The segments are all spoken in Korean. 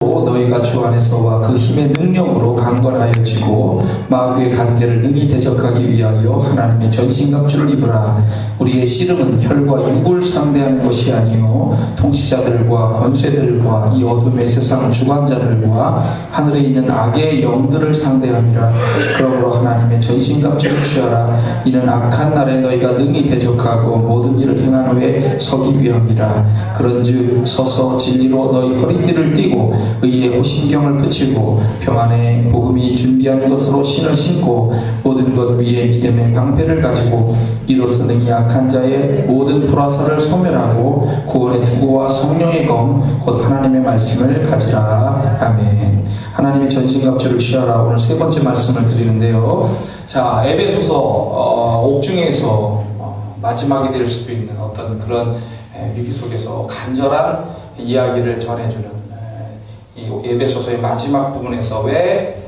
진리로 너희가 주 안에서와 그 힘의 능력으로 강건하여지고 마귀의 간계를 능히 대적하기 위하여 하나님의 전신갑주를 입으라. 우리의 씨름은 혈과 육을 상대하는 것이 아니요 통치자들과 권세들과 이 어둠의 세상 주관자들과 하늘에 있는 악의 영들을 상대함이라. 그러므로 하나님의 전신갑주를 취하라. 이는 악한 날에 너희가 능히 대적하고 모든 일을 행한 후에 서기 위함이라. 그런즉 서서 진리로 너희 허리띠를 띠고 의의 호신경을 붙이고 평안의 복음이 준비한 것으로 신을 신고 모든 것 위에 믿음의 방패를 가지고 이로써 능히 악한 자의 모든 불화살을 소멸하고 구원의 투구와 성령의 검 곧 하나님의 말씀을 가지라. 아멘. 하나님의 전신갑주를 취하라. 오늘 세 번째 말씀을 드리는데요. 자, 에베소서 옥중에서 마지막이 될 수도 있는 어떤 그런 위기 속에서 간절한 이야기를 전해주는 이 에베소서의 마지막 부분에서 왜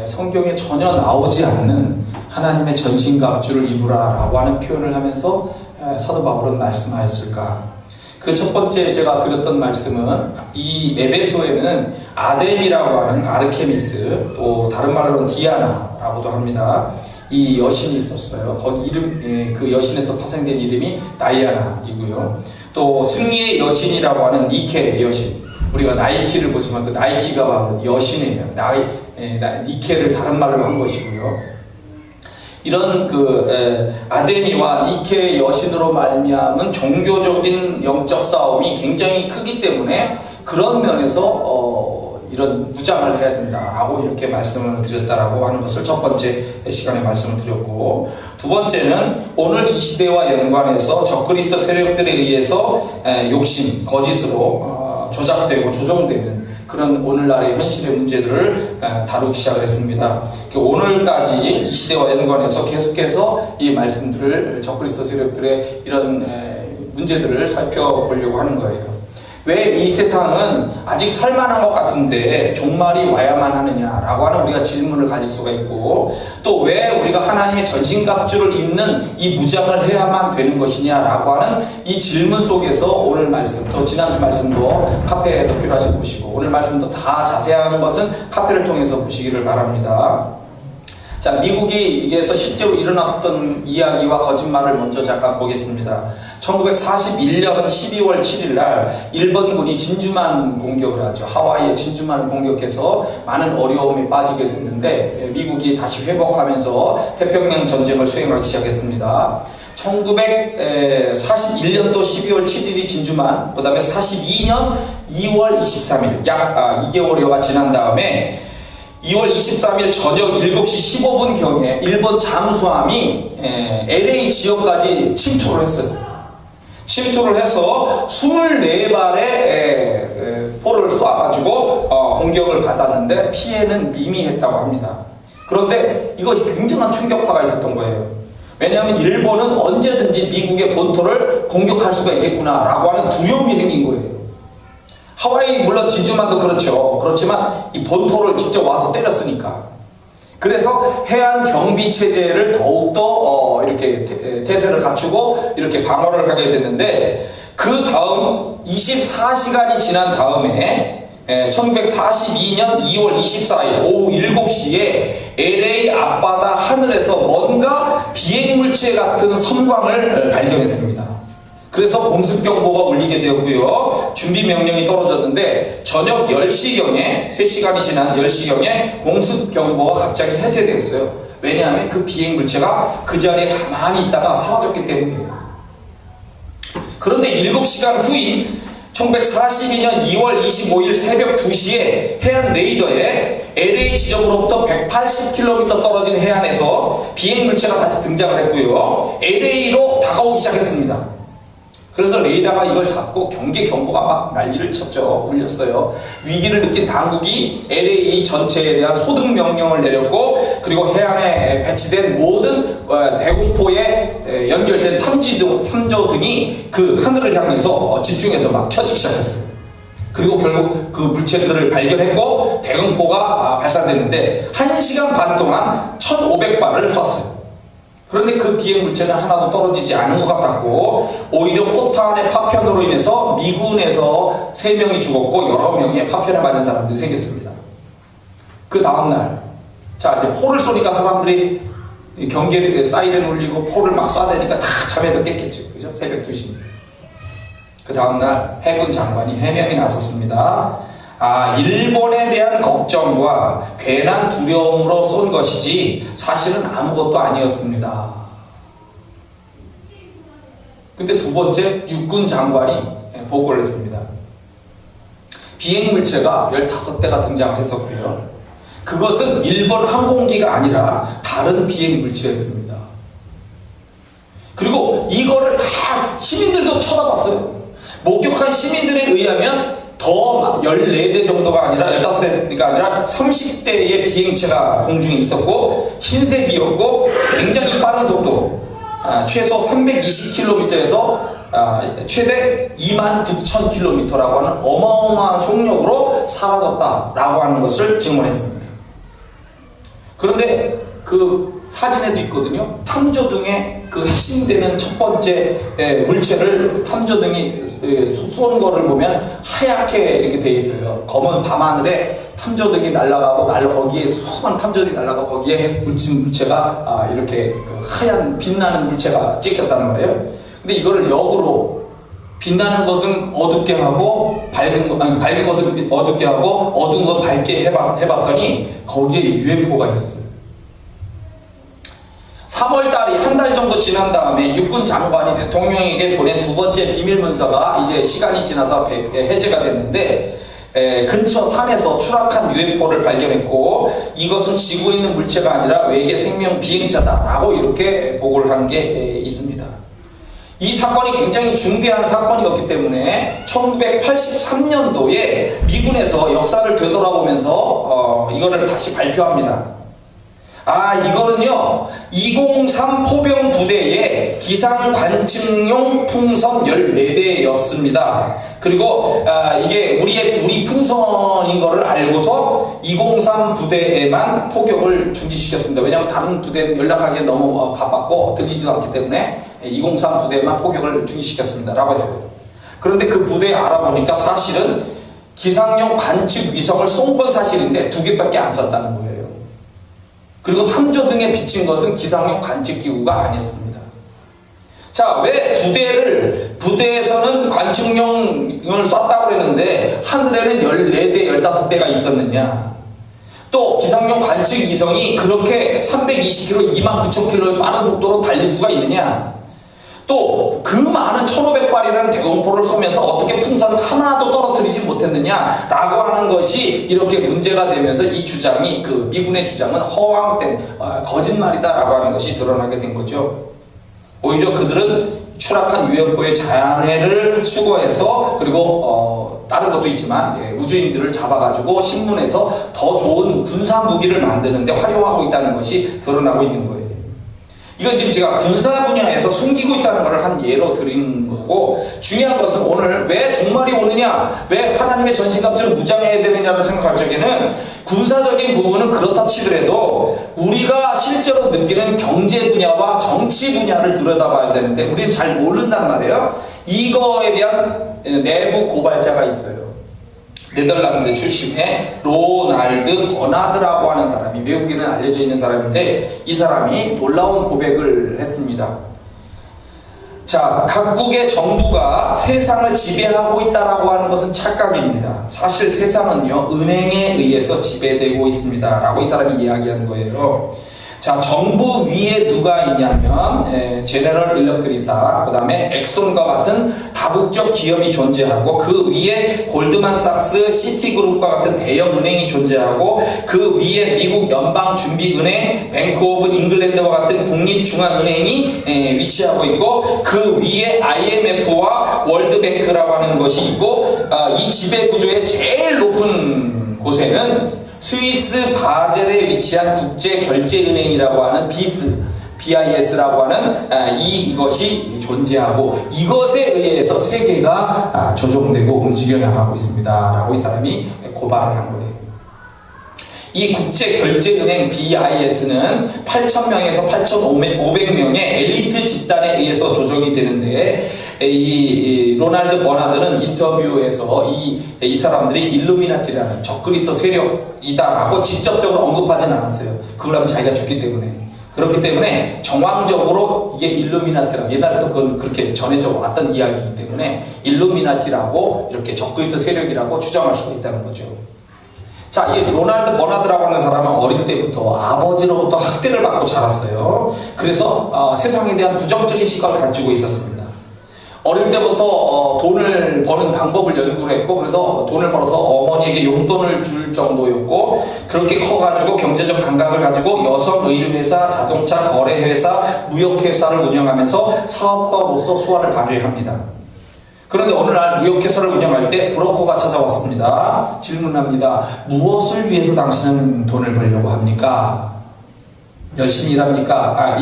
성경에 전혀 나오지 않는 하나님의 전신갑주를 입으라 라고 하는 표현을 하면서 사도 바울은 말씀하였을까? 그 첫 번째 제가 드렸던 말씀은 이 에베소에는 아뎀이라고 하는 아르케미스, 또 다른 말로는 디아나라고도 합니다. 이 여신이 있었어요. 거기 이름, 그 여신에서 파생된 이름이 다이아나이고요. 또 승리의 여신이라고 하는 니케 여신. 우리가 나이키를 보지만 그 나이키가 바로 여신이에요. 니케를 다른 말로 한 것이고요. 이런 아데미와 니케의 여신으로 말미암은 종교적인 영적 싸움이 굉장히 크기 때문에 그런 면에서 이런 무장을 해야 된다라고 이렇게 말씀을 드렸다라고 하는 것을 첫 번째 시간에 말씀을 드렸고, 두 번째는 오늘 이 시대와 연관해서 적그리스도 세력들에 의해서 욕심, 거짓으로 조작되고 조종되는 그런 오늘날의 현실의 문제들을 다루기 시작을 했습니다. 오늘까지 이 시대와 연관해서 계속해서 이 말씀들을 적그리스도 세력들의 이런 문제들을 살펴보려고 하는 거예요. 왜 이 세상은 아직 살만한 것 같은데 종말이 와야만 하느냐라고 하는 우리가 질문을 가질 수가 있고, 또 왜 우리가 하나님의 전신갑주를 입는 이 무장을 해야만 되는 것이냐라고 하는 이 질문 속에서 오늘 말씀, 또 지난주 말씀도 카페에서 필요하시고 보시고, 오늘 말씀도 다 자세한 것은 카페를 통해서 보시기를 바랍니다. 자, 미국에서 실제로 일어났었던 이야기와 거짓말을 먼저 잠깐 보겠습니다. 1941년 12월 7일 날 일본군이 진주만 공격을 하죠. 하와이의 진주만을 공격해서 많은 어려움에 빠지게 됐는데 미국이 다시 회복하면서 태평양 전쟁을 수행하기 시작했습니다. 1941년도 12월 7일이 진주만, 그 다음에 42년 2월 23일 약 2개월여가 지난 다음에 2월 23일 저녁 7시 15분경에 일본 잠수함이 LA 지역까지 침투를 했어요. 침투를 해서 24발의 포를 쏴가지고 공격을 받았는데 피해는 미미했다고 합니다. 그런데 이것이 굉장한 충격파가 있었던 거예요. 왜냐하면 일본은 언제든지 미국의 본토를 공격할 수가 있겠구나 라고 하는 두려움이 생긴 거예요. 하와이 물론 진주만도 그렇죠. 그렇지만 이 본토를 직접 와서 때렸으니까. 그래서 해안 경비 체제를 더욱더 이렇게 태세를 갖추고 이렇게 방어를 하게 됐는데, 그 다음 24시간이 지난 다음에 1942년 2월 24일 오후 7시에 LA 앞바다 하늘에서 뭔가 비행물체 같은 섬광을 발견했습니다. 그래서 공습경보가 울리게 되었고요. 준비명령이 떨어졌는데 저녁 10시경에 3시간이 지난 10시경에 공습경보가 갑자기 해제되었어요. 왜냐하면 그 비행물체가 그 자리에 가만히 있다가 사라졌기 때문이에요. 그런데 7시간 후인 1942년 2월 25일 새벽 2시에 해안 레이더에 LA 지점으로부터 180km 떨어진 해안에서 비행물체가 다시 등장을 했고요. LA로 다가오기 시작했습니다. 그래서 레이더가 이걸 잡고 경계 경보가 막 난리를 쳤죠. 울렸어요. 위기를 느낀 당국이 LA 전체에 대한 소등 명령을 내렸고, 그리고 해안에 배치된 모든 대공포에 연결된 탐조 등이 그 하늘을 향해서 집중해서 막 켜지기 시작했어요. 그리고 결국 그 물체들을 발견했고 대공포가 발사됐는데 1시간 반 동안 1,500발을 쐈어요. 그런데 그 비행 물체는 하나도 떨어지지 않은 것 같았고, 오히려 포탄의 파편으로 인해서 미군에서 3명이 죽었고 여러 명의 파편에 맞은 사람들이 생겼습니다. 그 다음날, 자 이제 포를 쏘니까 사람들이 경계 사이렌 울리고 포를 막 쏴대니까 다 잠에서 깼겠죠. 그죠? 새벽 2시입니다. 그 다음날 해군 장관이 해명이 나섰습니다. 일본에 대한 걱정과 괜한 두려움으로 쏜 것이지 사실은 아무것도 아니었습니다. 근데 두 번째 육군 장관이 보고를 했습니다. 비행 물체가 15대가 등장을 했었고요. 그것은 일본 항공기가 아니라 다른 비행 물체였습니다. 그리고 이거를 다 시민들도 쳐다봤어요. 목격한 시민들에 의하면 더 14대 정도가 아니라 15대가 아니라 30대의 비행체가 공중에 있었고 흰색이었고 굉장히 빠른 속도, 최소 320km에서 최대 29,000km라고 하는 어마어마한 속력으로 사라졌다라고 하는 것을 증언했습니다. 그런데 그 사진에도 있거든요. 탐조등의 그 핵심되는 첫 번째 물체를 탐조등이 쏜 거를 보면 하얗게 이렇게 돼 있어요. 검은 밤하늘에 탐조등이 날아가고 거기에 수많은 탐조등이 날아가고 거기에 물체가 이렇게 그 하얀 빛나는 물체가 찍혔다는 거예요. 근데 이거를 역으로 빛나는 것은 어둡게 하고 밝은 것은 어둡게 하고 어두운 건 밝게 해봤더니 거기에 UFO가 있었어요. 3월달이 한 달 정도 지난 다음에 육군 장관이 대통령에게 보낸 두 번째 비밀 문서가 이제 시간이 지나서 해제가 됐는데, 근처 산에서 추락한 UFO를 발견했고 이것은 지구에 있는 물체가 아니라 외계 생명 비행체다라고 이렇게 보고를 한 게 있습니다. 이 사건이 굉장히 중대한 사건이었기 때문에 1983년도에 미군에서 역사를 되돌아보면서 이거를 다시 발표합니다. 이거는요 203 포병 부대의 기상 관측용 풍선 14대였습니다. 그리고 이게 우리 풍선인 거를 알고서 203 부대에만 포격을 중지시켰습니다. 왜냐하면 다른 부대는 연락하기에 너무 바빴고 들리지도 않기 때문에 203 부대에만 포격을 중지시켰습니다 라고 했어요. 그런데 그 부대에 알아보니까 사실은 기상용 관측 위성을 쏜 건 사실인데 2개밖에 안 썼다는 거예요. 그리고 탐조등에 비친 것은 기상용 관측기구가 아니었습니다. 자, 왜 부대에서는 관측용을 쐈다고 그랬는데 하늘에는 14대, 15대가 있었느냐? 또 기상용 관측 위성이 그렇게 320km, 29,000km의 빠른 속도로 달릴 수가 있느냐? 또 그 많은 1,500발이라는 대공포를 쏘면서 어떻게 풍선 하나도 떨어뜨리지 못했느냐 라고 하는 것이 이렇게 문제가 되면서 이 주장이, 그 미군의 주장은 허황된 거짓말이다 라고 하는 것이 드러나게 된 거죠. 오히려 그들은 추락한 UFO의 잔해를 수거해서, 그리고 다른 것도 있지만 이제 우주인들을 잡아가지고 신문에서 더 좋은 군사 무기를 만드는데 활용하고 있다는 것이 드러나고 있는 거예요. 이건 지금 제가 군사 분야에서 숨기고 있다는 것을 한 예로 드린 거고, 중요한 것은 오늘 왜 종말이 오느냐, 왜 하나님의 전신갑주를 무장해야 되느냐를 생각할 적에는 군사적인 부분은 그렇다 치더라도 우리가 실제로 느끼는 경제 분야와 정치 분야를 들여다봐야 되는데 우리는 잘 모른단 말이에요. 이거에 대한 내부 고발자가 있어요. 네덜란드 출신의 로날드 버나드라고 하는 사람이, 외국에는 알려져 있는 사람인데 이 사람이 놀라운 고백을 했습니다. 자, 각국의 정부가 세상을 지배하고 있다라고 하는 것은 착각입니다. 사실 세상은요 은행에 의해서 지배되고 있습니다 라고 이 사람이 이야기하는 거예요. 자, 정부 위에 누가 있냐면 제너럴 일렉트리사, 그 다음에 엑손과 같은 다국적 기업이 존재하고 그 위에 골드만삭스, 시티그룹과 같은 대형 은행이 존재하고 그 위에 미국 연방준비은행, 뱅크 오브 잉글랜드와 같은 국립중앙은행이 위치하고 있고 그 위에 IMF와 월드뱅크라고 하는 것이 있고, 이 지배구조의 제일 높은 곳에는 스위스 바젤에 위치한 국제결제은행이라고 하는 BIS라고 하는 이것이 존재하고 이것에 의해서 세계가 조종되고 움직여 나가고 있습니다 라고 이 사람이 고발을 한 거예요. 이 국제결제은행 BIS는 8,000명에서 8,500명의 엘리트 집단에 의해서 조정이 되는데, 이 로널드 버나드는 인터뷰에서 이 사람들이 일루미나티라는 적그리스도 세력이다라고 직접적으로 언급하진 않았어요. 그걸 하면 자기가 죽기 때문에. 그렇기 때문에 정황적으로 이게 일루미나티라고, 옛날부터 그건 그렇게 전해져 왔던 이야기이기 때문에 일루미나티라고 이렇게 적그리스도 세력이라고 추정할 수가 있다는 거죠. 자, 이 로널드 버나드라고 하는 사람은 어릴 때부터 아버지로부터 학대를 받고 자랐어요. 그래서 세상에 대한 부정적인 시각을 가지고 있었습니다. 어릴 때부터 돈을 버는 방법을 연구를 했고, 그래서 돈을 벌어서 어머니에게 용돈을 줄 정도였고, 그렇게 커가지고 경제적 감각을 가지고 여성 의류회사, 자동차 거래회사, 무역회사를 운영하면서 사업가로서 수완을 발휘합니다. 그런데 어느 날 무역회사를 운영할 때 브로커가 찾아왔습니다. 질문합니다. 무엇을 위해서 당신은 돈을 벌려고 합니까? 열심히 일합니까?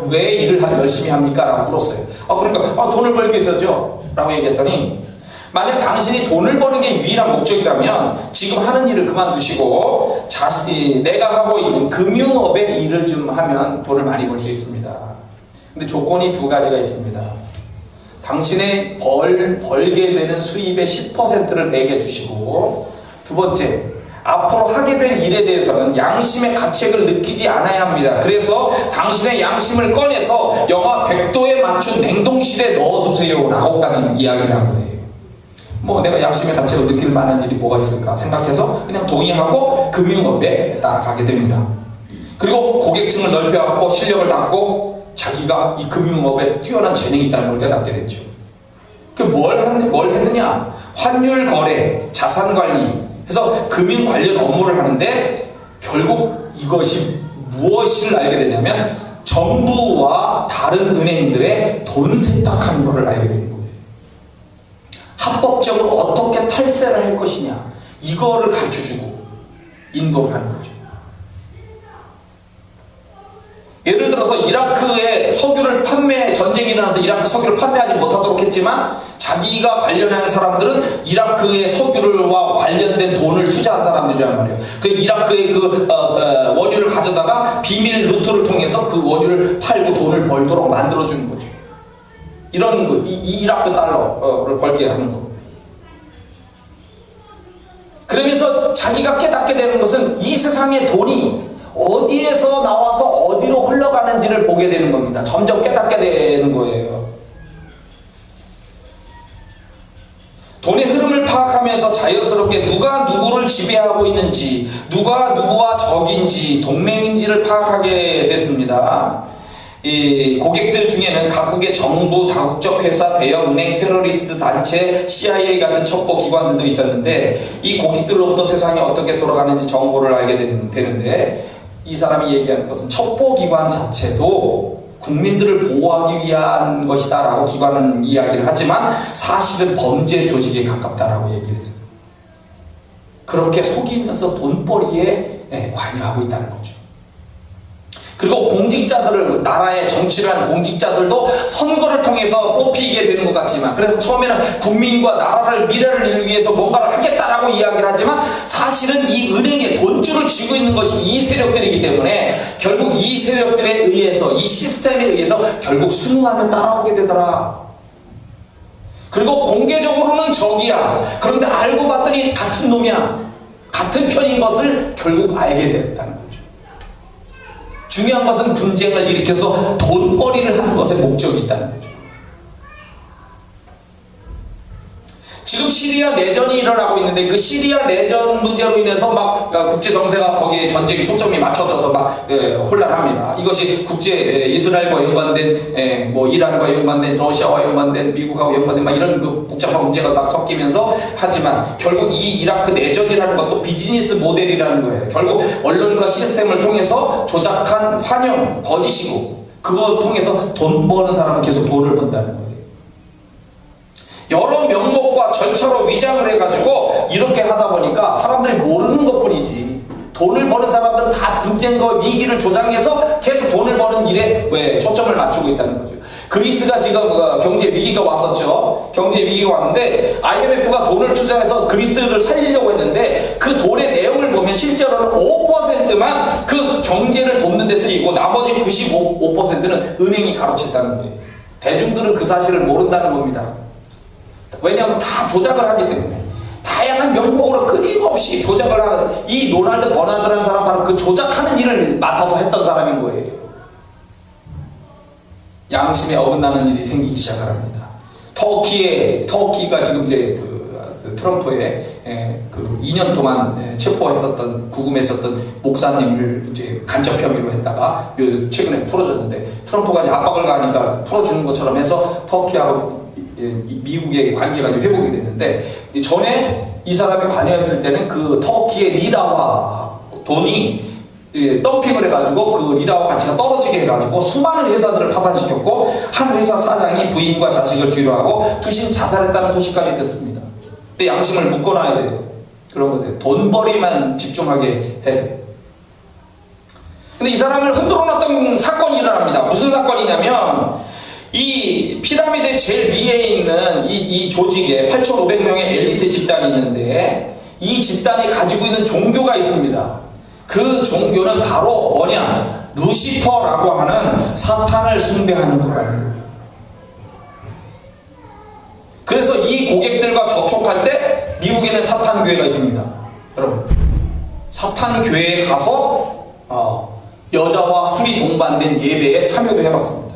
왜 일을 열심히 합니까? 라고 물었어요. 그러니까 돈을 벌기 위해서죠 라고 얘기했더니, 만약 당신이 돈을 버는 게 유일한 목적이라면 지금 하는 일을 그만두시고 내가 하고 있는 금융업의 일을 좀 하면 돈을 많이 벌 수 있습니다. 근데 조건이 두 가지가 있습니다. 당신의 벌게 되는 수입의 10%를 내게 주시고, 두 번째, 앞으로 하게 될 일에 대해서는 양심의 가책을 느끼지 않아야 합니다. 그래서 당신의 양심을 꺼내서 영하 100도에 맞춘 냉동실에 넣어두세요 라고까지 이야기를 한 거예요. 내가 양심의 가책을 느낄 만한 일이 뭐가 있을까 생각해서 그냥 동의하고 금융업에 따라가게 됩니다. 그리고 고객층을 넓혀갖고 실력을 닦고 자기가 이 금융업에 뛰어난 재능이 있다는 걸 깨닫게 됐죠. 뭘 했느냐? 환율 거래, 자산 관리 해서 금융 관련 업무를 하는데, 결국 이것이 무엇을 알게 되냐면 정부와 다른 은행들의 돈 세탁하는 것을 알게 되는 거예요. 합법적으로 어떻게 탈세를 할 것이냐, 이거를 가르쳐주고 인도를 하는 거죠. 예를 들어서 이라크에 전쟁이 일어나서 이라크 석유를 판매하지 못하도록 했지만, 자기가 관련하는 사람들은 이라크의 석유와 관련된 돈을 투자한 사람들이란 말이에요. 그 이라크의 원유를 가져다가 비밀 루트를 통해서 그 원유를 팔고 돈을 벌도록 만들어주는 거죠. 이런 거, 이라크 달러를 벌게 하는 거. 그러면서 자기가 깨닫게 되는 것은 이 세상의 돈이 어디에서 나와서 어디로 흘러가는지를 보게 되는 겁니다. 점점 깨닫게 되는 거예요. 돈의 흐름을 파악하면서 자연스럽게 누가 누구를 지배하고 있는지, 누가 누구와 적인지, 동맹인지를 파악하게 됐습니다. 이 고객들 중에는 각국의 정부, 다국적 회사, 대형은행, 테러리스트 단체, CIA 같은 첩보 기관들도 있었는데, 이 고객들로부터 세상이 어떻게 돌아가는지 정보를 알게 되는데, 이 사람이 얘기하는 것은 첩보 기관 자체도 국민들을 보호하기 위한 것이다 라고 기관은 이야기를 하지만, 사실은 범죄 조직에 가깝다라고 얘기를 했어요. 그렇게 속이면서 돈벌이에 관여하고 있다는 거죠. 그리고 공직자들을, 나라의 정치를 하는 공직자들도 선거를 통해서 뽑히게 되는 것 같지만, 그래서 처음에는 국민과 나라를, 미래를 위해서 뭔가를 하겠다라고 이야기를 하지만, 사실은 이 은행의 돈줄을 쥐고 있는 것이 이 세력들이기 때문에 결국 이 세력들에 의해서, 이 시스템에 의해서 결국 순응하면 따라오게 되더라. 그리고 공개적으로는 적이야. 그런데 알고 봤더니 같은 놈이야. 같은 편인 것을 결국 알게 됐다는 거죠. 중요한 것은 분쟁을 일으켜서 돈벌이를 하는 것에 목적이 있다는 거죠. 지금 시리아 내전이 일어나고 있는데, 그 시리아 내전 문제로 인해서 막 국제 정세가, 거기에 전쟁이 초점이 맞춰져서 막 혼란합니다. 이것이 이스라엘과 연관된, 이란과 연관된, 러시아와 연관된, 미국하고 연관된 막 이런 복잡한 문제가 막 섞이면서 하지만, 결국 이 이라크 내전이라는 것도 비즈니스 모델이라는 거예요. 결국 언론과 시스템을 통해서 조작한 환영, 거짓이고, 그걸 통해서 돈 버는 사람은 계속 돈을 번다는 거예요. 여러 명목과 절차로 위장을 해가지고 이렇게 하다 보니까 사람들이 모르는 것 뿐이지, 돈을 버는 사람들은 다 분쟁과 위기를 조장해서 계속 돈을 버는 일에 초점을 맞추고 있다는 거죠. 그리스가 지금 경제 위기가 왔었죠. 경제 위기가 왔는데 IMF가 돈을 투자해서 그리스를 살리려고 했는데, 그 돈의 내용을 보면 실제로는 5% 95%는 은행이 가로챘다는 거예요. 대중들은 그 사실을 모른다는 겁니다. 왜냐하면 다 조작을 하기 때문에. 다양한 명목으로 끊임없이 조작을 하는, 이 로널드 버나드라는 사람 바로 그 조작하는 일을 맡아서 했던 사람인 거예요. 양심에 어긋나는 일이 생기기 시작을 합니다. 터키가 지금 이제 그 트럼프의 그 2년 동안 체포했었던, 구금했었던 목사님을 이제 간접 혐의로 했다가 최근에 풀어줬는데, 트럼프가 이제 압박을 가하니까 풀어주는 것처럼 해서 터키하고 미국의 관계가 이제 회복이 됐는데, 전에 이 사람이 관여했을 때는 그 터키의 리라와 돈이 덤핑을 해가지고 그 리라와 가치가 떨어지게 해가지고 수많은 회사들을 파산시켰고, 한 회사 사장이 부인과 자식을 뒤로하고 투신 자살했다는 소식까지 듣습니다. 근데 양심을 묶어놔야 돼요. 그런 거예요. 돈벌이만 집중하게 해야 돼요. 근데 이 사람을 흔들어놨던 사건이 일어납니다. 무슨 사건이냐면, 이 피라미드의 제일 위에 있는 이 조직에 8,500명의 엘리트 집단이 있는데, 이 집단이 가지고 있는 종교가 있습니다. 그 종교는 바로 뭐냐? 루시퍼라고 하는 사탄을 숭배하는 거라는 거예요. 그래서 이 고객들과 접촉할 때 미국에는 사탄 교회가 있습니다. 여러분, 사탄 교회에 가서 여자와 술이 동반된 예배에 참여도 해봤습니다.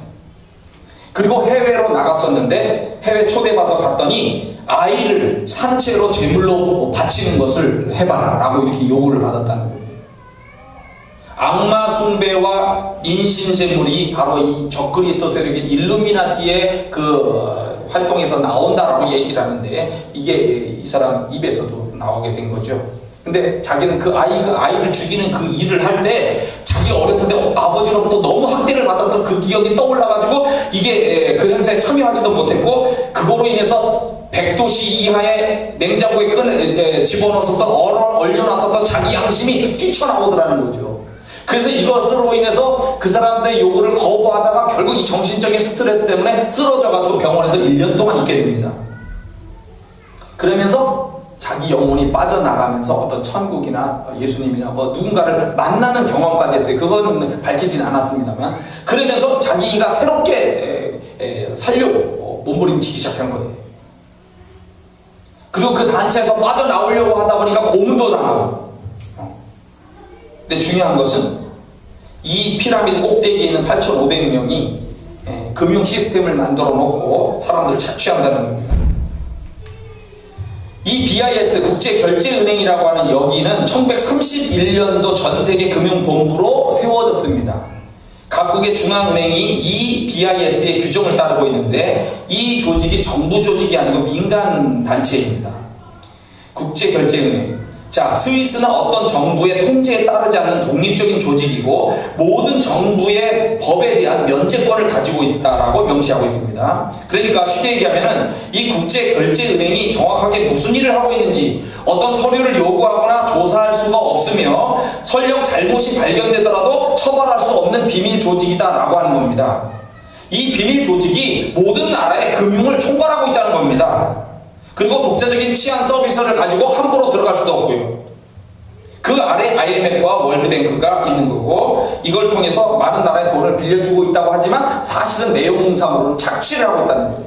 그리고 해외로 나갔었는데, 해외 초대받아 갔더니 아이를 산채로 제물로 바치는 것을 해봐라 라고 이렇게 요구를 받았다는 거예요. 악마 숭배와 인신제물이 바로 이 적그리스도 세력인 일루미나티의 그 활동에서 나온다라고 얘기를 하는데, 이게 이 사람 입에서도 나오게 된 거죠. 근데 자기는 그 아이를 죽이는 그 일을 할 때 자기 어렸을 때 아버지로부터 너무 학대를 받았던 그 기억이 떠올라가지고 이게 그 행사에 참여하지도 못했고, 그거로 인해서 100도씨 이하의 냉장고에 집어넣었었던, 얼려놨었던 자기 양심이 뛰쳐나오더라는 거죠. 그래서 이것으로 인해서 그 사람들의 요구를 거부하다가 결국 이 정신적인 스트레스 때문에 쓰러져가지고 병원에서 1년 동안 있게 됩니다. 그러면서 자기 영혼이 빠져나가면서 어떤 천국이나 예수님이나 누군가를 만나는 경험까지 했어요. 그거는 밝히진 않았습니다만, 그러면서 자기가 새롭게 살려고 몸부림치기 시작한 거예요. 그리고 그 단체에서 빠져나오려고 하다 보니까 고문도 당하고. 근데 중요한 것은 이 피라미드 꼭대기에 있는 8,500명이 금융 시스템을 만들어 놓고 사람들을 착취한다는 겁니다. 이 BIS 국제결제은행이라고 하는 여기는 1931년도 전세계 금융본부로 세워졌습니다. 각국의 중앙은행이 이 BIS의 규정을 따르고 있는데, 이 조직이 정부 조직이 아니고 민간 단체입니다. 국제결제은행. 자, 스위스는 어떤 정부의 통제에 따르지 않는 독립적인 조직이고 모든 정부의 법에 대한 면제권을 가지고 있다라고 명시하고 있습니다. 그러니까 쉽게 얘기하면은 이 국제결제은행이 정확하게 무슨 일을 하고 있는지 어떤 서류를 요구하거나 조사할 수가 없으며, 설령 잘못이 발견되더라도 처벌할 수 없는 비밀 조직이다라고 하는 겁니다. 이 비밀 조직이 모든 나라의 금융을 총괄하고 있다는 겁니다. 그리고 독자적인 치안 서비스를 가지고 함부로 들어갈 수도 없고요. 그 아래 IMF와 월드뱅크가 있는 거고, 이걸 통해서 많은 나라의 돈을 빌려주고 있다고 하지만 사실은 내용상으로는 착취를 하고 있다는 거예요.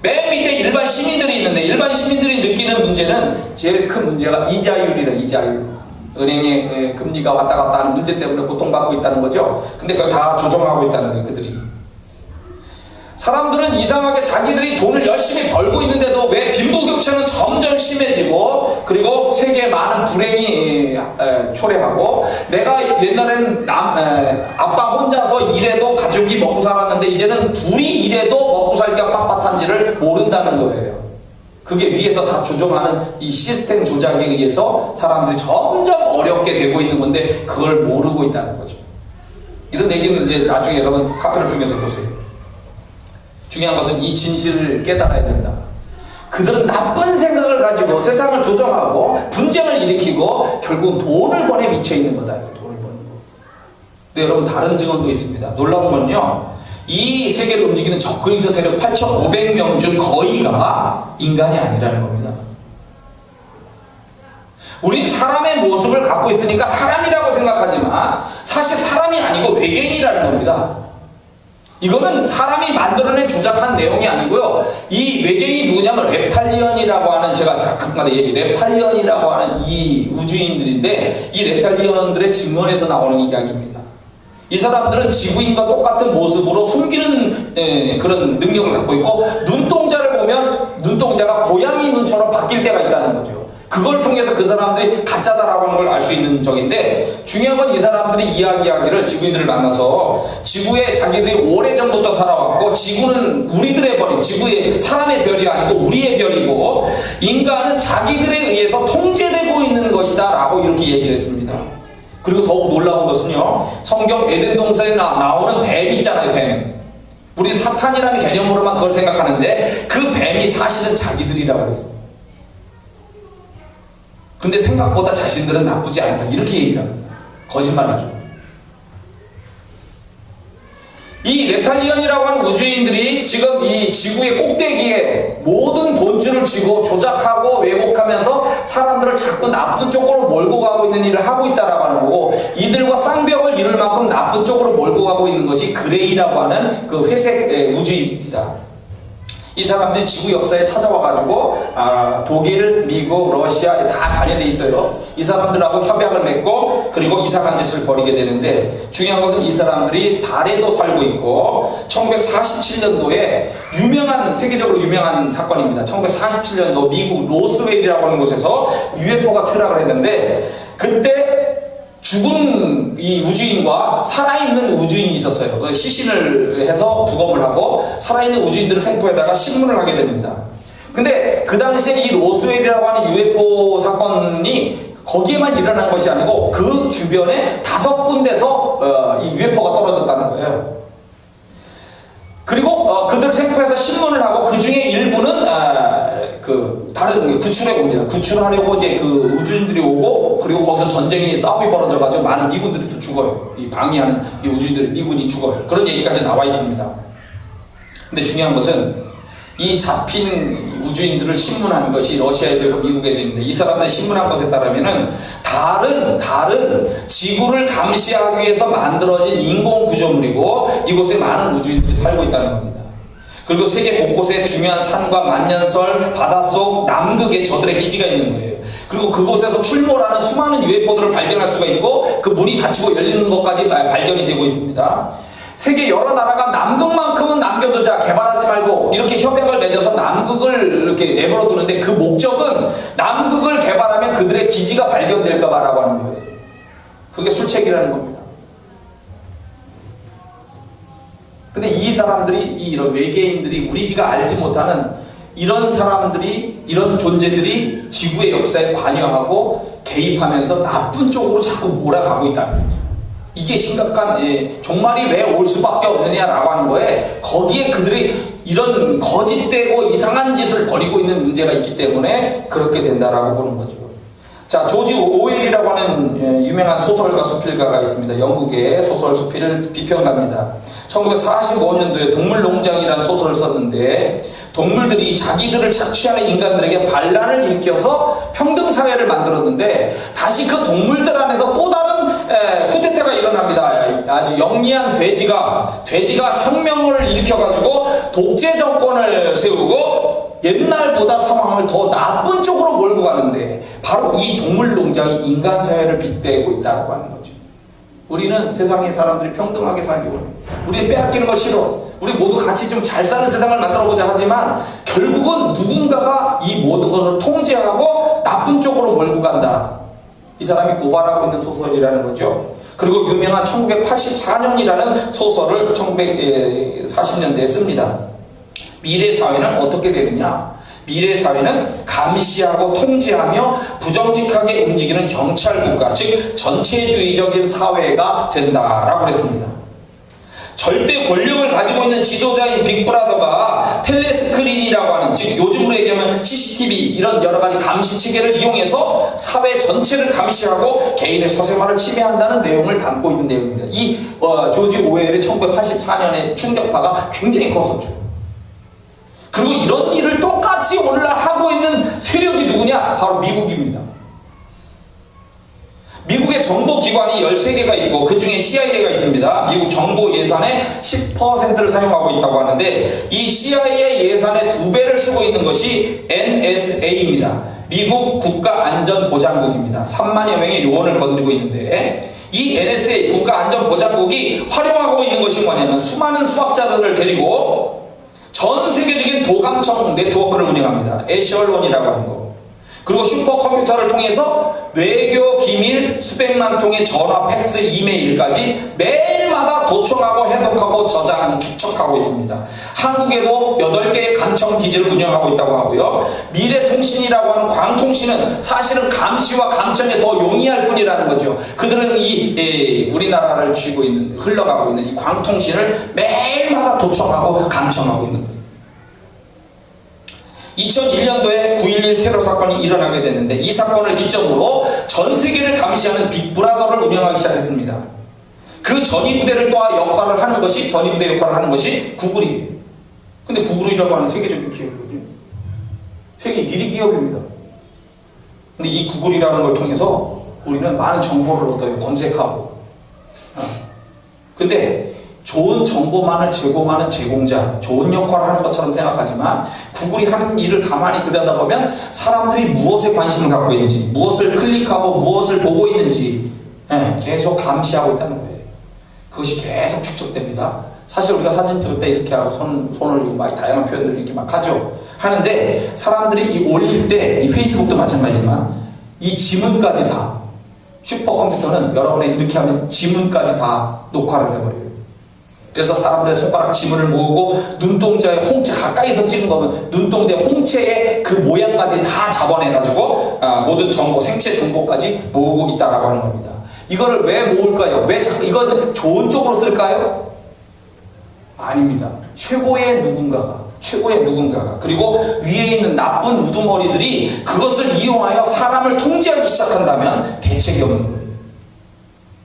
맨 밑에 일반 시민들이 있는데, 일반 시민들이 느끼는 문제는, 제일 큰 문제가 이자율이라. 이자율. 은행의 금리가 왔다 갔다 하는 문제 때문에 고통받고 있다는 거죠. 근데 그걸 다 조정하고 있다는 거예요, 그들이. 사람들은 이상하게 자기들이 돈을 열심히 벌고 있는데도 왜 빈부격차는 점점 심해지고, 그리고 세계에 많은 불행이 초래하고, 내가 옛날에는 아빠 혼자서 일해도 가족이 먹고 살았는데 이제는 둘이 일해도 먹고 살기가 빳빳한지를 모른다는 거예요. 그게 위에서 다 조정하는 이 시스템 조작에 의해서 사람들이 점점 어렵게 되고 있는 건데, 그걸 모르고 있다는 거죠. 이런 얘기는 이제 나중에 여러분 카페를 통해서 보세요. 중요한 것은 이 진실을 깨달아야 된다. 그들은 나쁜 생각을 가지고 세상을 조정하고 분쟁을 일으키고 결국은 돈을 번에 미쳐 있는 거다. 돈을 버는 거. 근데 여러분, 다른 증언도 있습니다. 놀라운 건요, 이 세계를 움직이는 적그리스도 세력 8,500명 중 거의가 인간이 아니라는 겁니다. 우린 사람의 모습을 갖고 있으니까 사람이라고 생각하지만 사실 사람이 아니고 외계인이라는 겁니다. 이거는 사람이 만들어낸 조작한 내용이 아니고요. 이 외계인이 누구냐면 렙탈리언이라고 하는, 제가 가끔가다 렙탈리언이라고 하는 이 우주인들인데, 이 렙탈리언들의 증언에서 나오는 이야기입니다. 이 사람들은 지구인과 똑같은 모습으로 숨기는 그런 능력을 갖고 있고, 눈동자를 보면 눈동자가 고양이 눈처럼 바뀔 때가 있다는 거죠. 그걸 통해서 그 사람들이 가짜다라고 하는 걸 알 수 있는 적인데, 중요한 건 이 사람들이 이야기하기를, 지구인들을 만나서 지구에 자기들이 오래전부터 살아왔고, 지구는 우리들의 별이, 지구의 사람의 별이 아니고 우리의 별이고, 인간은 자기들에 의해서 통제되고 있는 것이다 라고 이렇게 얘기를 했습니다. 그리고 더욱 놀라운 것은요, 성경 에덴 동산에 나오는 뱀 있잖아요. 뱀. 우리 사탄이라는 개념으로만 그걸 생각하는데 그 뱀이 사실은 자기들이라고 했습니다. 근데 생각보다 자신들은 나쁘지 않다, 이렇게 얘기를 합니다. 거짓말이죠. 이 렙탈리언이라고 하는 우주인들이 지금 이 지구의 꼭대기에 모든 돈줄을 쥐고 조작하고 왜곡하면서 사람들을 자꾸 나쁜 쪽으로 몰고 가고 있는 일을 하고 있다라고 하는 거고, 이들과 쌍벽을 이룰 만큼 나쁜 쪽으로 몰고 가고 있는 것이 그레이라고 하는 그 회색 우주인입니다. 이 사람들이 지구 역사에 찾아와가지고 독일, 미국, 러시아에 다 관여돼 있어요. 이 사람들하고 협약을 맺고 그리고 이상한 짓을 벌이게 되는데, 중요한 것은 이 사람들이 달에도 살고 있고, 1947년도에 세계적으로 유명한 사건입니다. 1947년도 미국 로스웰이라고 하는 곳에서 UFO가 추락을 했는데, 그때 죽은 이 우주인과 살아있는 우주인이 있었어요. 그 시신을 해서 부검을 하고 살아있는 우주인들을 생포에다가 신문을 하게 됩니다. 근데 그 당시에 이 로스웰이라고 하는 UFO 사건이 거기에만 일어난 것이 아니고 그 주변에 5군데서 이 UFO가 떨어졌다는 거예요. 그리고 그들을 생포해서 신문을 하고, 그 중에 일부는 다른 구출해 봅니다. 구출하려고 이제 그 우주인들이 오고, 그리고 거기서 싸움이 벌어져가지고 많은 미군들이 또 죽어요. 이 방해하는 이 우주인들이, 미군이 죽어요. 그런 얘기까지 나와 있습니다. 근데 중요한 것은 이 잡힌 우주인들을 신문한 것이 러시아에 되고 미국에 되는데, 이 사람들이 신문한 것에 따르면은 달은 지구를 감시하기 위해서 만들어진 인공 구조물이고, 이곳에 많은 우주인들이 살고 있다는 겁니다. 그리고 세계 곳곳에 중요한 산과 만년설, 바닷속, 남극에 저들의 기지가 있는 거예요. 그리고 그곳에서 출몰하는 수많은 UFO들을 발견할 수가 있고, 그 문이 닫히고 열리는 것까지 발견이 되고 있습니다. 세계 여러 나라가 남극만큼은 남겨두자, 개발하지 말고 이렇게 협약을 맺어서 남극을 이렇게 내버려 두는데, 그 목적은 남극을 개발하면 그들의 기지가 발견될까봐라고 하는 거예요. 그게 술책이라는 겁니다. 근데 이 사람들이, 이런 외계인들이, 우리가 알지 못하는 이런 사람들이, 이런 존재들이 지구의 역사에 관여하고 개입하면서 나쁜 쪽으로 자꾸 몰아가고 있다는 거죠. 이게 심각한, 종말이 왜 올 수밖에 없느냐라고 하는 거에, 거기에 그들이 이런 거짓되고 이상한 짓을 벌이고 있는 문제가 있기 때문에 그렇게 된다라고 보는 거죠. 자, 조지 오웰이라고 하는 유명한 소설가, 수필가가 있습니다. 영국의 소설 수필 비평가입니다. 1945년도에 동물농장이라는 소설을 썼는데, 동물들이 자기들을 착취하는 인간들에게 반란을 일으켜서 평등사회를 만들었는데, 다시 그 동물들 안에서 또 다른 쿠데타가 일어납니다. 아주 영리한 돼지가 혁명을 일으켜가지고 독재 정권을 세우고 옛날보다 상황을 더 나쁜 쪽으로 몰고 가는데, 바로 이 동물농장이 인간사회를 빗대고 있다고 하는 거죠. 우리는 세상의 사람들이 평등하게 살기 원해. 우리는 빼앗기는 거 싫어. 우리 모두 같이 좀 잘 사는 세상을 만들어보자 하지만, 결국은 누군가가 이 모든 것을 통제하고 나쁜 쪽으로 몰고 간다. 이 사람이 고발하고 있는 소설이라는 거죠. 그리고 유명한 1984년이라는 소설을 1940년대에 씁니다. 미래 사회는 어떻게 되느냐? 미래 사회는 감시하고 통제하며 부정직하게 움직이는 경찰국가, 즉 전체주의적인 사회가 된다라고 그랬습니다. 절대 권력을 가지고 있는 지도자인 빅브라더가 텔레스크린이라고 하는, 즉 요즘으로 얘기하면 CCTV, 이런 여러 가지 감시 체계를 이용해서 사회 전체를 감시하고 개인의 사생활을 침해한다는 내용을 담고 있는 내용입니다. 이 조지 오웰의 1984년의 충격파가 굉장히 컸었죠. 그리고 이런 일을 똑같이 오늘날 하고 있는 세력이 누구냐? 바로 미국입니다. 미국의 정보기관이 13개가 있고 그 중에 CIA가 있습니다. 미국 정보 예산의 10%를 사용하고 있다고 하는데 이 CIA 예산의 2배를 쓰고 있는 것이 NSA입니다. 미국 국가안전보장국입니다. 3만여 명의 요원을 거느리고 있는데 이 NSA 국가안전보장국이 활용하고 있는 것이 뭐냐면 수많은 수학자들을 데리고 전 세계적인 도감청 네트워크를 운영합니다. 에셜론이라고 하는 거. 그리고 슈퍼컴퓨터를 통해서 외교 기밀 수백만 통의 전화, 팩스, 이메일까지 매일마다 도청하고 해독하고 저장, 축적하고 있습니다. 한국에도 8개의 감청 기지를 운영하고 있다고 하고요. 미래통신이라고 하는 광통신은 사실은 감시와 감청에 더 용이할 뿐이라는 거죠. 그들은 우리나라를 쥐고 있는, 흘러가고 있는 이 광통신을 매일마다 도청하고 감청하고 있는 거예요. 2001년도에 9.11 테러 사건이 일어나게 됐는데 이 사건을 기점으로 전 세계를 감시하는 빅브라더를 운영하기 시작했습니다. 그 전위부대를 또 역할을 하는 것이 전위부대 역할을 하는 것이 구글이에요. 근데 구글이라고 하는 세계적인 기업이거든요. 세계 1위 기업입니다. 근데 이 구글이라는 걸 통해서 우리는 많은 정보를 얻어요. 검색하고. 근데 좋은 정보만을 제공하는 제공자, 좋은 역할을 하는 것처럼 생각하지만 구글이 하는 일을 가만히 들여다보면 사람들이 무엇에 관심을 갖고 있는지, 무엇을 클릭하고 무엇을 보고 있는지 계속 감시하고 있다는 거예요. 그것이 계속 축적됩니다. 사실 우리가 사진 찍을 때 이렇게 하고 손을 막 다양한 표현들을 이렇게 막 하는데 사람들이 이 올릴 때 이 페이스북도 마찬가지지만 이 지문까지 다 슈퍼컴퓨터는 여러분이 이렇게 하면 지문까지 다 녹화를 해버려요. 그래서 사람들의 손가락 지문을 모으고 눈동자의 홍채 가까이서 찍은 거면 눈동자의 홍채의 그 모양까지 다 잡아내가지고 모든 정보, 생체 정보까지 모으고 있다라고 하는 겁니다. 이거를 왜 모을까요? 왜 자꾸 이건 좋은 쪽으로 쓸까요? 아닙니다. 최고의 누군가가 그리고 위에 있는 나쁜 우두머리들이 그것을 이용하여 사람을 통제하기 시작한다면 대책이 없는 거예요.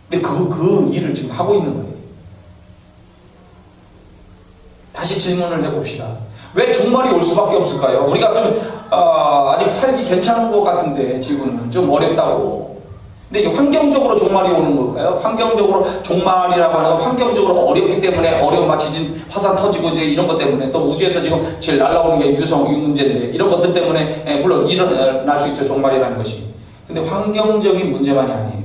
근데 그 일을 지금 하고 있는 거예요. 다시 질문을 해봅시다. 왜 종말이 올 수밖에 없을까요? 우리가 좀 아직 살기 괜찮은 것 같은데 지금은 좀 어렵다고. 근데 이게 환경적으로 종말이 오는 걸까요? 환경적으로 종말이라고 하는 건 환경적으로 어렵기 때문에 어려운 지진, 화산 터지고 이제 이런 것 때문에 또 우주에서 지금 제일 날아오는 게 유성 문제인데 이런 것들 때문에 물론 일어날 수 있죠. 종말이라는 것이. 근데 환경적인 문제만이 아니에요.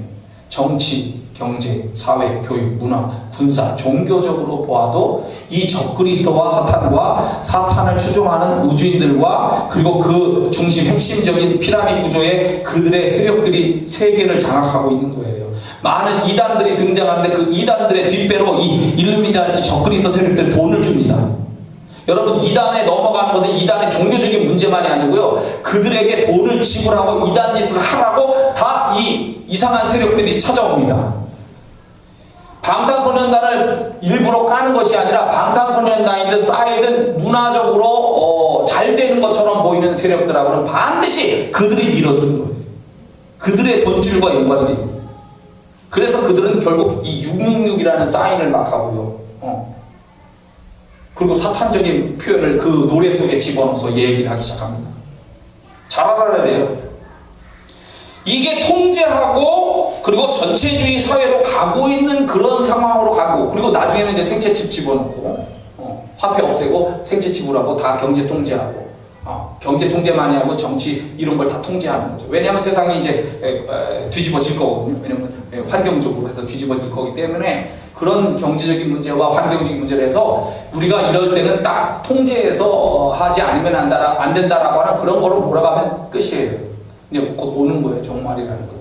정치, 경제, 사회, 교육, 문화, 군사, 종교적으로 보아도 이 적그리스도와 사탄을 추종하는 우주인들과 그리고 그 중심 핵심적인 피라미드 구조의 그들의 세력들이 세계를 장악하고 있는 거예요. 많은 이단들이 등장하는데 그 이단들의 뒷배로 이 일루미나티 적그리스도 세력들이 돈을 줍니다. 여러분, 이단에 넘어가는 것은 이단의 종교적인 문제만이 아니고요, 그들에게 돈을 지불하고 이단 짓을 하라고 다 이 이상한 세력들이 찾아옵니다. 방탄소년단을 일부러 까는 것이 아니라 방탄소년단이든 싸이든 문화적으로 잘 되는 것처럼 보이는 세력들하고는 반드시 그들이 밀어주는 거예요. 그들의 돈줄과 연관이 돼 있어요. 그래서 그들은 결국 이 666이라는 사인을 막 하고요. 그리고 사탄적인 표현을 그 노래 속에 집어넣어서 얘기를 하기 시작합니다. 잘 알아야 돼요. 이게 통제하고 그리고 전체주의 사회로 가고 있는 그런 상황으로 가고, 그리고 나중에는 이제 생체칩 집어넣고 화폐 없애고 생체칩을 다 경제 통제하고 경제 통제만이 하고 정치 이런 걸 다 통제하는 거죠. 왜냐하면 세상이 이제 뒤집어질 거거든요. 왜냐하면 환경적으로 해서 뒤집어질 거기 때문에 그런 경제적인 문제와 환경적인 문제를 해서 우리가 이럴 때는 딱 통제해서 하지 않으면 안 된다라고 하는 그런 거를 몰아가면 끝이에요. 근데 곧 오는 거예요. 종말이라는 거.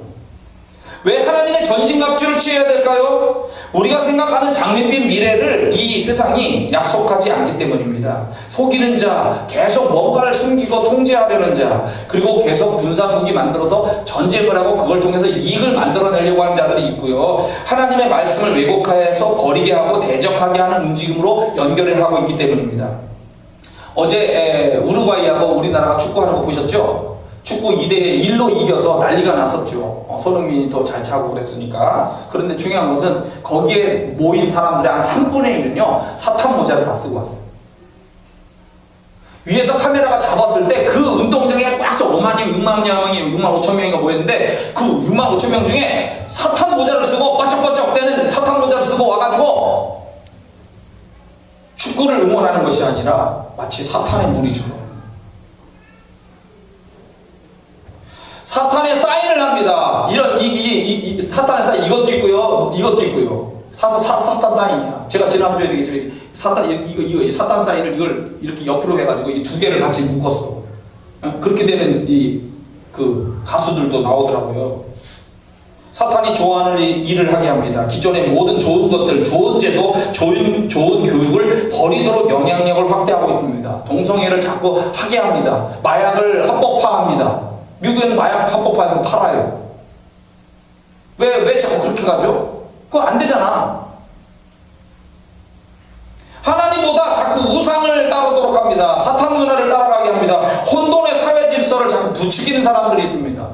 왜 하나님의 전신갑주를 취해야 될까요? 우리가 생각하는 장밋빛 미래를 이 세상이 약속하지 않기 때문입니다. 속이는 자, 계속 뭔가를 숨기고 통제하려는 자, 그리고 계속 군사무기 만들어서 전쟁을 하고 그걸 통해서 이익을 만들어내려고 하는 자들이 있고요. 하나님의 말씀을 왜곡해서 버리게 하고 대적하게 하는 움직임으로 연결을 하고 있기 때문입니다. 어제 우루과이하고 우리나라가 축구하는 거 보셨죠? 축구 2대1로 이겨서 난리가 났었죠. 손흥민이 더 잘 차고 그랬으니까. 그런데 중요한 것은 거기에 모인 사람들의 한 3분의 1은요 사탄 모자를 다 쓰고 왔어요. 위에서 카메라가 잡았을 때 그 운동장에 꽉 차 5만 명, 6만 명이 6만 5천 명인가 모였는데 그 6만 5천 명 중에 사탄 강권하는 것이 아니라 마치 사탄의 무리처럼 사탄의 사인을 합니다. 이런 사탄의 사인 이것도 있고요, 이것도 있고요. 사탄 사인이야. 제가 지난주에 얘기했지만 사탄 이거 사탄 사인을 이걸 이렇게 옆으로 해가지고 이 두 개를 같이 묶었어. 그렇게 되는 그 가수들도 나오더라고요. 사탄이 좋아하는 일을 하게 합니다. 기존의 모든 좋은 것들, 좋은 제도, 좋은 교육을 버리도록 영향력을 확대하고 있습니다. 동성애를 자꾸 하게 합니다. 마약을 합법화합니다. 미국에는 마약 합법화해서 팔아요. 왜 자꾸 그렇게 가죠? 그거 안 되잖아. 하나님보다 자꾸 우상을 따르도록 합니다. 사탄 문화를 따라가게 합니다. 혼돈의 사회 질서를 자꾸 부추기는 사람들이 있습니다.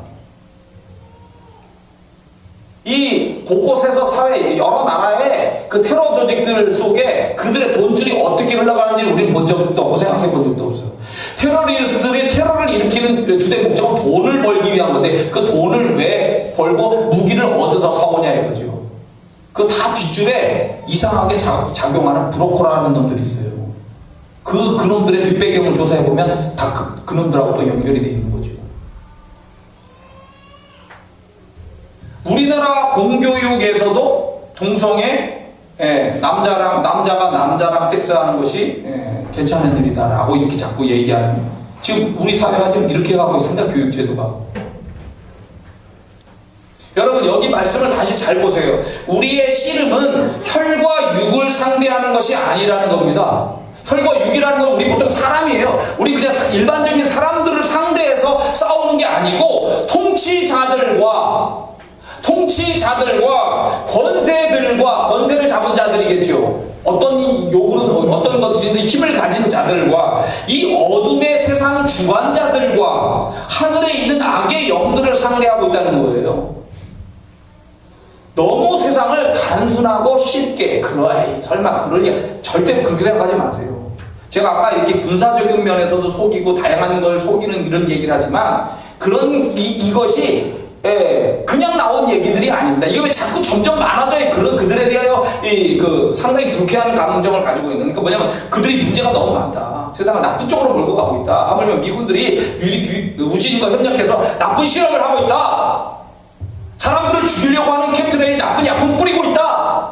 이 곳곳에서 사회 여러 나라의 그 테러 조직들 속에 그들의 돈줄이 어떻게 흘러가는지 우리는 본 적도 없고 생각해 본 적도 없어요. 테러리스트들이 테러를 일으키는 주된 목적은 돈을 벌기 위한 건데 그 돈을 왜 벌고 무기를 어디서 사오냐 이거죠. 그 다 뒷줄에 이상하게 작용하는 브로커라는 놈들이 있어요. 그 놈들의 뒷배경을 조사해보면 다 그 놈들하고 또 연결이 되어 있는 거죠. 우리나라 공교육에서도 동성애, 남자가 남자랑 섹스하는 것이 괜찮은 일이다라고 이렇게 자꾸 얘기하는, 지금 우리 사회가 지금 이렇게 가고 있습니다. 교육제도가. 여러분 여기 말씀을 다시 잘 보세요. 우리의 씨름은 혈과 육을 상대하는 것이 아니라는 겁니다. 혈과 육이라는 건 우리 보통 사람이에요. 우리 그냥 일반적인 사람들을 상대해서 싸우는 게 아니고 통치자들과 권세를 잡은 자들이겠죠. 어떤 것이든 힘을 가진 자들과 이 어둠의 세상 주관자들과 하늘에 있는 악의 영들을 상대하고 있다는 거예요. 너무 세상을 단순하고 쉽게 설마 그럴 리 절대 그렇게 생각하지 마세요. 제가 아까 이렇게 군사적인 면에서도 속이고 다양한 걸 속이는 이런 얘기를 하지만 이것이 그냥 나온 얘기들이 아닙니다. 이게 왜 자꾸 점점 많아져요. 그들에 대하여 상당히 불쾌한 감정을 가지고 있는. 그러니까 뭐냐면 그들이 문제가 너무 많다. 세상을 나쁜 쪽으로 몰고 가고 있다. 하물며 미군들이 우진과 협력해서 나쁜 실험을 하고 있다. 사람들을 죽이려고 하는 캡틴에이 나쁜 약품 뿌리고 있다.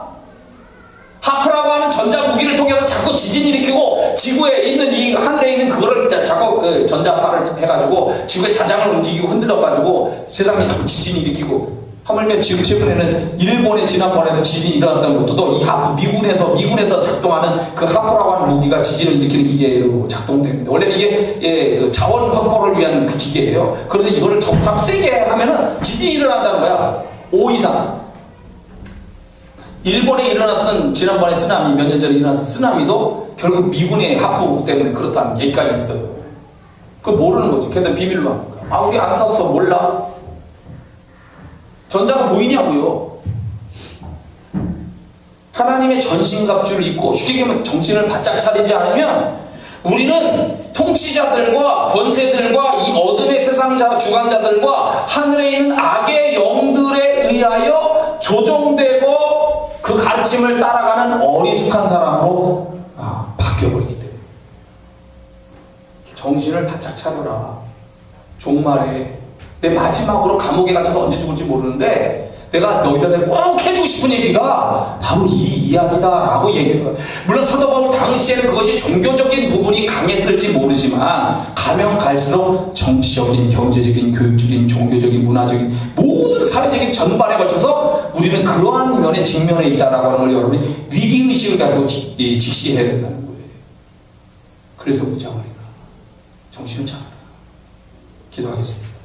하프라고 하는 전자무기를 통해서 자꾸 지진 일으키고 지구에 있는 하늘에 있는 그거를 자꾸 전자파를 해가지고 지구의 자장을 움직이고 흔들어가지고 세상에 자꾸 지진 일으키고, 하물며 지금 최근에는 일본에 지난번에도 지진이 일어났다는 것도 또 이 미군에서 작동하는 그 하프라고 하는 무기가 지진을 일으키는 기계로 작동되는데, 원래 이게 자원 확보를 위한 그 기계예요. 그런데 이거를 정말 세게 하면은 지진이 일어난다는 거야. 5 이상. 일본에 일어났던 지난번에 쓰나미, 몇 년 전에 일어났던 쓰나미도 결국 미군의 하프 때문에 그렇다는 얘기까지 있어요. 그거 모르는 거지. 걔들 비밀로 하니까. 우리 안 샀어. 몰라? 전자가 보이냐고요. 하나님의 전신갑주를 입고 쉽게 얘기하면 정신을 바짝 차리지 않으면 우리는 통치자들과 권세들과 이 어둠의 세상 주관자들과 하늘에 있는 악의 영들에 의하여 조종되고 그 가르침을 따라가는 어리숙한 사람으로 바뀌어버리기 때문에 정신을 바짝 차려라. 종말에 내 마지막으로 감옥에 갇혀서 언제 죽을지 모르는데 내가 너희들한테 꼭 해주고 싶은 얘기가 바로 이 이야기다라고 얘기해요. 물론 사도 바울 당시에는 그것이 종교적인 부분이 강했을지 모르지만 가면 갈수록 정치적인, 경제적인, 교육적인, 종교적인, 문화적인 모든 사회적인 전반에 걸쳐서 우리는 그러한 면에 직면해 있다라고 하는 걸 여러분이 위기의식을 가지고 직시해야 된다는 거예요. 그래서 무장하리라. 정신을 차려라. 기도하겠습니다.